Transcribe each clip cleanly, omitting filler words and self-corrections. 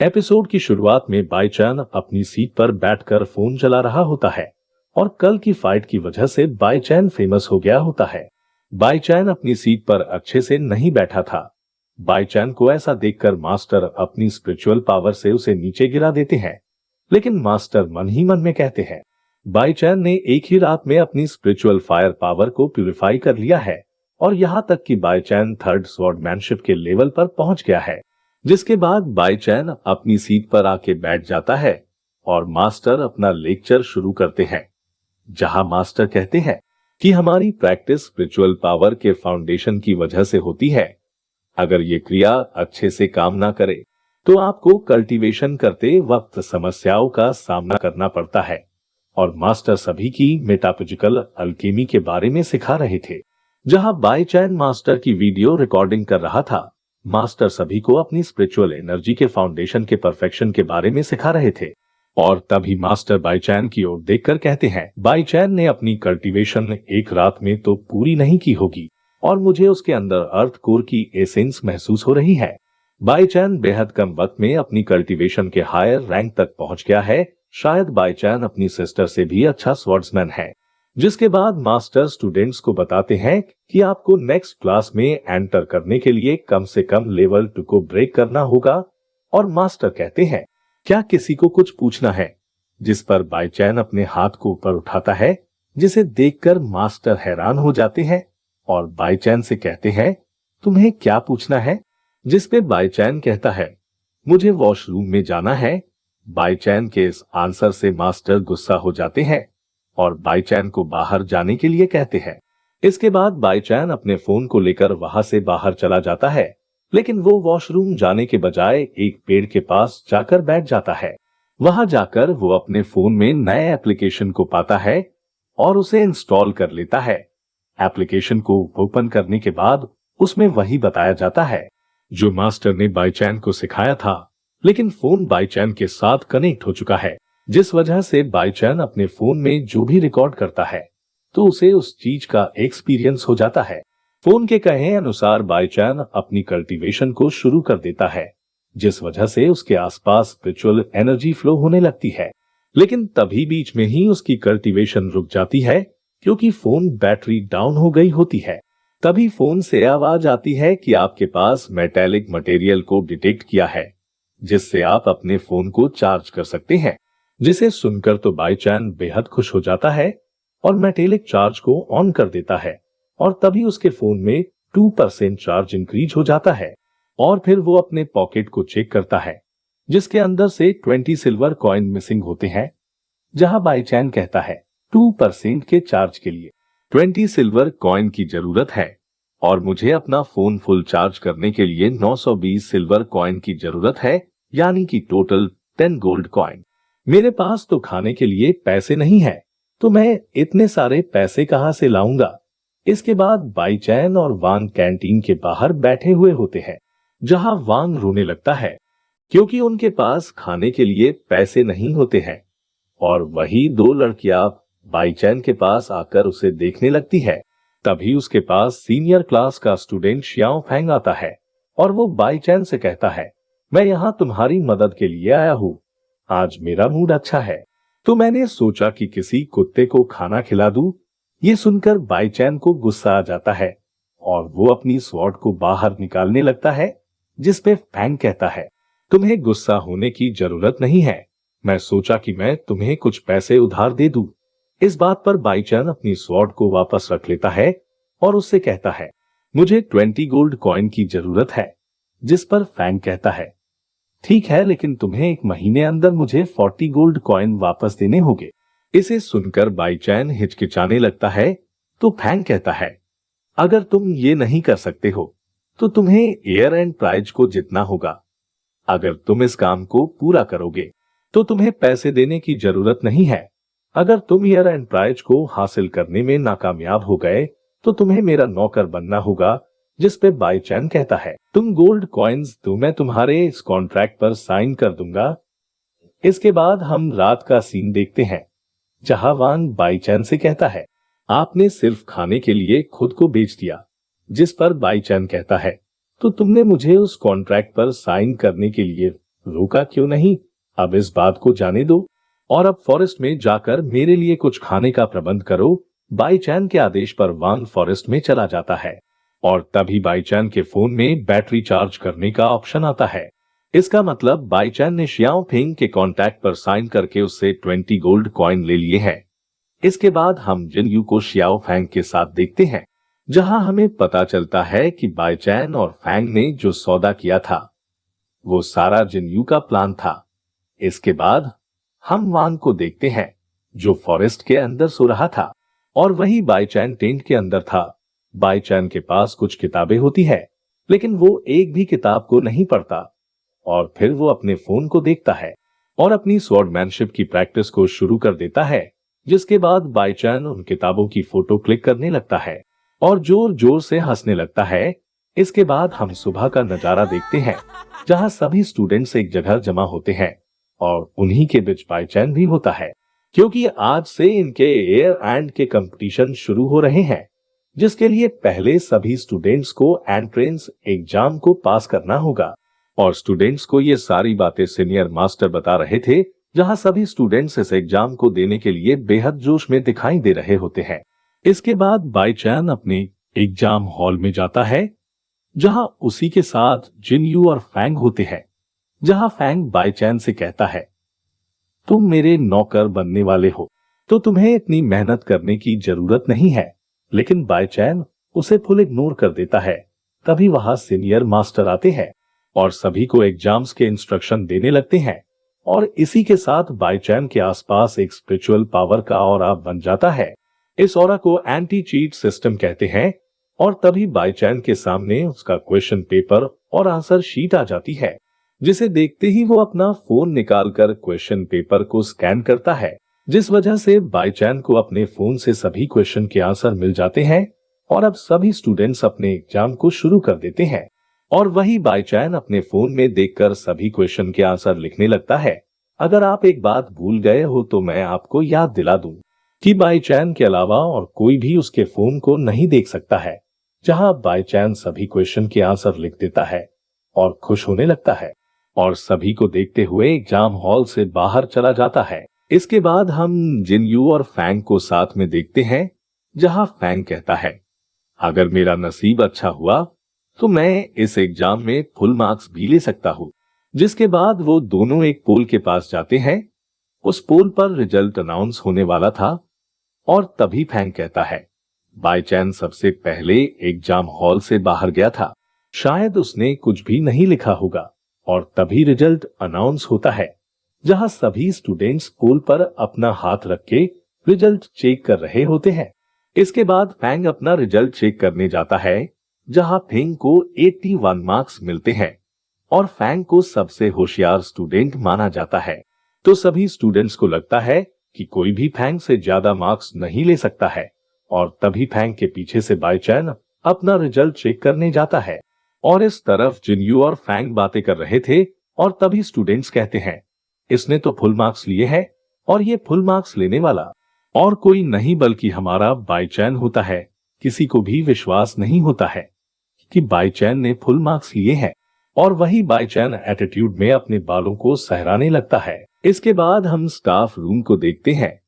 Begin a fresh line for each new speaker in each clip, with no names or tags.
Episode की शुरुआत में बाईचैन अपनी सीट पर बैठकर फोन चला रहा होता है और कल की फाइट की वजह से बाईचैन फेमस हो गया होता है। बाईचैन अपनी सीट पर अच्छे से नहीं बैठा था। बाईचैन को ऐसा देखकर मास्टर अपनी स्पिरिचुअल पावर से उसे नीचे गिरा देते हैं, लेकिन मास्टर मन ही मन में कहते हैं बाईचैन ने एक ही रात में अपनी स्पिरिचुअल फायर पावर को प्यूरिफाई कर लिया है और यहाँ तक कि बाईचैन थर्ड स्वॉर्डमैनशिप के लेवल पर पहुंच गया है। जिसके बाद बाईचैन अपनी सीट पर आके बैठ जाता है और मास्टर अपना लेक्चर शुरू करते हैं, जहां मास्टर कहते हैं कि हमारी प्रैक्टिस स्पिरिचुअल पावर के फाउंडेशन की वजह से होती है। अगर ये क्रिया अच्छे से काम ना करे तो आपको कल्टीवेशन करते वक्त समस्याओं का सामना करना पड़ता है। और मास्टर सभी की मेटाफिजिकल अल्केमी के बारे में सिखा रहे थे। जहां बाईचैन मास्टर की वीडियो रिकॉर्डिंग कर रहा था, मास्टर सभी को अपनी स्पिरिचुअल एनर्जी के फाउंडेशन के परफेक्शन के बारे में सिखा रहे थे। और तभी मास्टर बाईचैन की ओर देखकर कहते हैं बाईचैन ने अपनी कल्टीवेशन एक रात में तो पूरी नहीं की होगी और मुझे उसके अंदर अर्थ कोर की एसेंस महसूस हो रही है। बाईचैन बेहद कम वक्त में अपनी कल्टीवेशन के हायर रैंक तक पहुंच गया है। शायद बाईचैन अपनी सिस्टर से भी अच्छा स्वॉर्ड्समैन है। जिसके बाद मास्टर स्टूडेंट्स को बताते हैं कि आपको नेक्स्ट क्लास में एंटर करने के लिए कम से कम लेवल 2 को ब्रेक करना होगा। और मास्टर कहते हैं क्या किसी को कुछ पूछना है, जिस पर बाईचैन अपने हाथ को ऊपर उठाता है, जिसे देखकर मास्टर हैरान हो जाते हैं और बाईचैन से कहते हैं तुम्हें क्या पूछना है। जिस पे बाईचैन कहता है मुझे वॉशरूम में जाना है। बाईचैन के इस आंसर से मास्टर गुस्सा हो जाते हैं और बाईचैन को बाहर जाने के लिए कहते हैं। इसके बाद बाईचैन अपने फोन को लेकर वहां से बाहर चला जाता है, लेकिन वो वॉशरूम जाने के बजाय एक पेड़ के पास जाकर बैठ जाता है। वहां जाकर वो अपने फोन में नए एप्लीकेशन को पाता है और उसे इंस्टॉल कर लेता है। एप्लीकेशन को ओपन करने के बाद उसमें वही बताया जाता है जो मास्टर ने बाईचैन को सिखाया था, लेकिन फोन बाईचैन के साथ कनेक्ट हो चुका है, जिस वजह से बाईचैन अपने फोन में जो भी रिकॉर्ड करता है तो उसे उस चीज का एक्सपीरियंस हो जाता है। फोन के कहे अनुसार बाईचैन अपनी कल्टीवेशन को शुरू कर देता है, जिस वजह से उसके आसपास स्पिरिचुअल एनर्जी फ्लो होने लगती है। लेकिन तभी बीच में ही उसकी कल्टीवेशन रुक जाती है क्योंकि फोन बैटरी डाउन हो गई होती है। तभी फोन से आवाज आती है कि आपके पास मेटेलिक मटेरियल को डिटेक्ट किया है, जिससे आप अपने फोन को चार्ज कर सकते हैं। जिसे सुनकर तो बाईचैन बेहद खुश हो जाता है और मेटेलिक चार्ज को ऑन कर देता है और तभी उसके फोन में 2% चार्ज इंक्रीज हो जाता है। और फिर वो अपने पॉकेट को चेक करता है, जिसके अंदर से 20 सिल्वर कॉइन मिसिंग होते हैं। जहां बाईचैन कहता है 2% के चार्ज के लिए 20 सिल्वर कॉइन की जरूरत है और मुझे अपना फोन फुल चार्ज करने के लिए 920 सिल्वर कॉइन की जरूरत है, यानी कि टोटल 10 गोल्ड कॉइन। मेरे पास तो खाने के लिए पैसे नहीं है, तो मैं इतने सारे पैसे कहां से लाऊंगा। इसके बाद बाईचैन और वांग कैंटीन के बाहर बैठे हुए होते हैं, जहां वांग रोने लगता है क्योंकि उनके पास खाने के लिए पैसे नहीं होते हैं। और वही दो लड़कियां बाईचैन के पास आकर उसे देखने लगती है। तभी उसके पास सीनियर क्लास का स्टूडेंट शियाओ फैंग आता है और वो बाईचैन से कहता है मैं यहाँ तुम्हारी मदद के लिए आया हूँ। आज मेरा मूड अच्छा है तो मैंने सोचा कि किसी कुत्ते को खाना खिला दूं। ये सुनकर बाईचैन को गुस्सा आ जाता है और वो अपनी स्वॉर्ड को बाहर निकालने लगता है, जिस पे फैंग कहता है तुम्हें गुस्सा होने की जरूरत नहीं है, मैं सोचा कि मैं तुम्हें कुछ पैसे उधार दे दूं। इस बात पर बाईचैन अपनी स्वॉर्ड को वापस रख लेता है और उससे कहता है मुझे 20 गोल्ड कॉइन की जरूरत है। जिस पर फैंग कहता है ठीक है, लेकिन तुम्हें एक महीने अंदर मुझे 40 गोल्ड कॉइन वापस देने होंगे। इसे सुनकर बाईचैन हिचकिचाने लगता है तो फैंग कहता है अगर तुम ये नहीं कर सकते हो तो तुम्हें एयर एंड प्राइज को जीतना होगा। अगर तुम इस काम को पूरा करोगे तो तुम्हें पैसे देने की जरूरत नहीं है। अगर तुम एयर एंड प्राइज को हासिल करने में नाकामयाब हो गए तो तुम्हें मेरा नौकर बनना होगा। जिस पे बाईचैन कहता है तुम गोल्ड कॉइन्स दो, मैं तुम्हारे इस कॉन्ट्रैक्ट पर साइन कर दूंगा। इसके बाद हम रात का सीन देखते हैं, जहां वांग बाईचैन से कहता है आपने सिर्फ खाने के लिए खुद को बेच दिया। जिस पर बाईचैन कहता है तो तुमने मुझे उस कॉन्ट्रैक्ट पर साइन करने के लिए रोका क्यों नहीं? अब इस बात को जाने दो और अब फॉरेस्ट में जाकर मेरे लिए कुछ खाने का प्रबंध करो। बाईचैन के आदेश पर वांग फॉरेस्ट में चला जाता है और तभी बाईचैन के फोन में बैटरी चार्ज करने का ऑप्शन आता है। इसका मतलब बाईचैन ने शियाओ फेंग के कॉन्टैक्ट पर साइन करके उससे 20 गोल्ड कॉइन ले लिए हैं। इसके बाद हम जिनयू को शियाओ फैंग के साथ देखते हैं, जहां हमें पता चलता है कि बाईचैन और फैंग ने जो सौदा किया था वो सारा जिनयू का प्लान था। इसके बाद हम वांग को देखते हैं जो फॉरेस्ट के अंदर सो रहा था और वही बाईचैन टेंट के अंदर था। बाईचैन के पास कुछ किताबें होती है लेकिन वो एक भी किताब को नहीं पढ़ता और फिर वो अपने फोन को देखता है और अपनी स्वॉर्डमैनशिप की प्रैक्टिस को शुरू कर देता है। जिसके बाद बाईचैन उन किताबों की फोटो क्लिक करने लगता है और जोर जोर से हंसने लगता है। इसके बाद हम सुबह का नजारा देखते हैं जहां सभी स्टूडेंट्स एक जगह जमा होते हैं और उन्हीं के बीच बाईचैन भी होता है, क्योंकि आज से इनके एयर एंड के कंपटीशन शुरू हो रहे हैं, जिसके लिए पहले सभी स्टूडेंट्स को एंट्रेंस एग्जाम को पास करना होगा। और स्टूडेंट्स को ये सारी बातें सीनियर मास्टर बता रहे थे, जहां सभी स्टूडेंट्स इस एग्जाम को देने के लिए बेहद जोश में दिखाई दे रहे होते हैं। इसके बाद बाईचैन अपने एग्जाम हॉल में जाता है जहां उसी के साथ जिनयू और फैंग होते हैं। जहां फैंग बाईचैन से कहता है, तुम मेरे नौकर बनने वाले हो तो तुम्हें इतनी मेहनत करने की जरूरत नहीं है। लेकिन बाईचैन उसे फुल इग्नोर कर देता है। तभी वहां सीनियर मास्टर आते हैं और सभी को एग्जाम्स के इंस्ट्रक्शन देने लगते हैं और इसी के साथ बाईचैन के आसपास एक स्पिरिचुअल पावर का ऑरा बन जाता है। इस ऑरा को एंटी चीट सिस्टम कहते हैं और तभी बाईचैन के सामने उसका क्वेश्चन पेपर और आंसर शीट आ जाती है, जिसे देखते ही वो अपना फोन निकालकर क्वेश्चन पेपर को स्कैन करता है, जिस वजह से बाईचैन को अपने फोन से सभी क्वेश्चन के आंसर मिल जाते हैं और अब सभी स्टूडेंट्स अपने एग्जाम को शुरू कर देते हैं। और वही बाईचैन अपने फोन में देखकर सभी क्वेश्चन के आंसर लिखने लगता है। अगर आप एक बात भूल गए हो तो मैं आपको याद दिला दूं कि बाईचैन के अलावा और कोई भी उसके फोन को नहीं देख सकता है। जहां बाईचैन सभी क्वेश्चन के आंसर लिख देता है और खुश होने लगता है और सभी को देखते हुए एग्जाम हॉल से बाहर चला जाता है। इसके बाद हम जिनयू और फैंग को साथ में देखते हैं, जहां फैंग कहता है, अगर मेरा नसीब अच्छा हुआ तो मैं इस एग्जाम में फुल मार्क्स भी ले सकता हूँ। जिसके बाद वो दोनों एक पोल के पास जाते हैं। उस पोल पर रिजल्ट अनाउंस होने वाला था और तभी फैंग कहता है, बाईचैन सबसे पहले एग्जाम हॉल से बाहर गया था, शायद उसने कुछ भी नहीं लिखा होगा। और तभी रिजल्ट अनाउंस होता है, जहां सभी स्टूडेंट्स पोल पर अपना हाथ रख के रिजल्ट चेक कर रहे होते हैं। इसके बाद फैंग अपना रिजल्ट चेक करने जाता है, जहां फेंग को 81 मार्क्स मिलते हैं और फैंग को सबसे होशियार स्टूडेंट माना जाता है। तो सभी स्टूडेंट्स को लगता है कि कोई भी फैंग से ज्यादा मार्क्स नहीं ले सकता है और तभी फैंग के पीछे से बाईचैन अपना रिजल्ट चेक करने जाता है और इस तरफ जिनयू और फैंग बातें कर रहे थे और तभी स्टूडेंट्स कहते हैं, इसने तो फुल मार्क्स लिए हैं और ये फुल मार्क्स लेने वाला और कोई नहीं बल्कि हमारा बाईचैन होता है। किसी को भी विश्वास नहीं होता है कि बाईचैन ने फुल मार्क्स लिए हैं और वही बाईचैन एटीट्यूड में अपने बालों को सहराने लगता है। इसके बाद हम स्टाफ रूम को देखते हैं,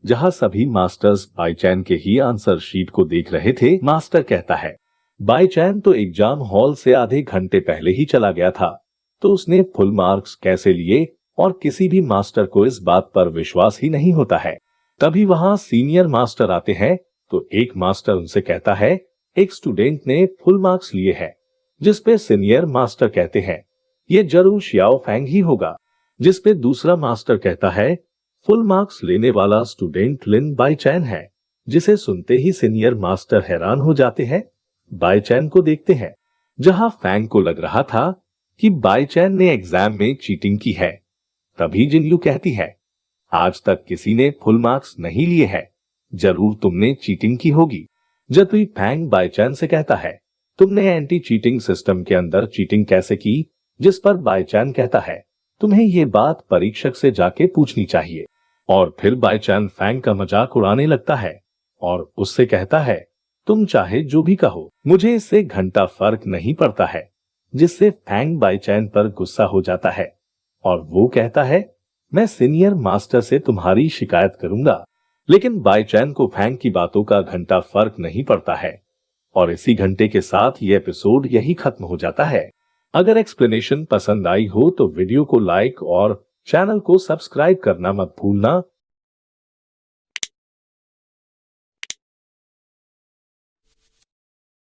जहां सभी मास्टर्स बाईचैन के ही आंसर शीट को देख रहे थे। मास्टर कहता है, बाईचैन तो एग्जाम हॉल से आधे घंटे पहले ही चला गया था, तो उसने फुल मार्क्स कैसे लिए? और किसी भी मास्टर को इस बात पर विश्वास ही नहीं होता है। तभी वहां सीनियर मास्टर आते हैं, तो एक मास्टर उनसे कहता है, एक स्टूडेंट ने फुल मार्क्स लिए हैं। जिसपे सीनियर मास्टर कहते हैं, ये जरूर शियाओ फैंग ही होगा। जिसपे दूसरा मास्टर कहता है, फुल मार्क्स लेने वाला स्टूडेंट लिन बाईचैन है। जिसे सुनते ही सीनियर मास्टर हैरान हो जाते हैं। बाईचैन को देखते हैं, जहां फैंग को लग रहा था कि बाईचैन ने एग्जाम में चीटिंग की है। तभी जिनयू कहती है, आज तक किसी ने फुल मार्क्स नहीं लिए हैं, जरूर तुमने चीटिंग की होगी। जब फैंग बाईचैन से कहता है, तुमने एंटी चीटिंग सिस्टम के अंदर चीटिंग कैसे की? जिस पर बाईचैन कहता है, तुम्हें ये बात परीक्षक से जाके पूछनी चाहिए। और फिर बाईचैन फैंग का मजाक उड़ाने लगता है और उससे कहता है, तुम चाहे जो भी कहो, मुझे इससे घंटा फर्क नहीं पड़ता है। जिससे फैंग बाईचैन पर गुस्सा हो जाता है और वो कहता है, मैं सीनियर मास्टर से तुम्हारी शिकायत करूंगा। लेकिन बाईचैन को फैंग की बातों का घंटा फर्क नहीं पड़ता है और इसी घंटे के साथ ये एपिसोड यही खत्म हो जाता है। अगर एक्सप्लेनेशन पसंद आई हो तो वीडियो को लाइक और चैनल को सब्सक्राइब करना मत भूलना।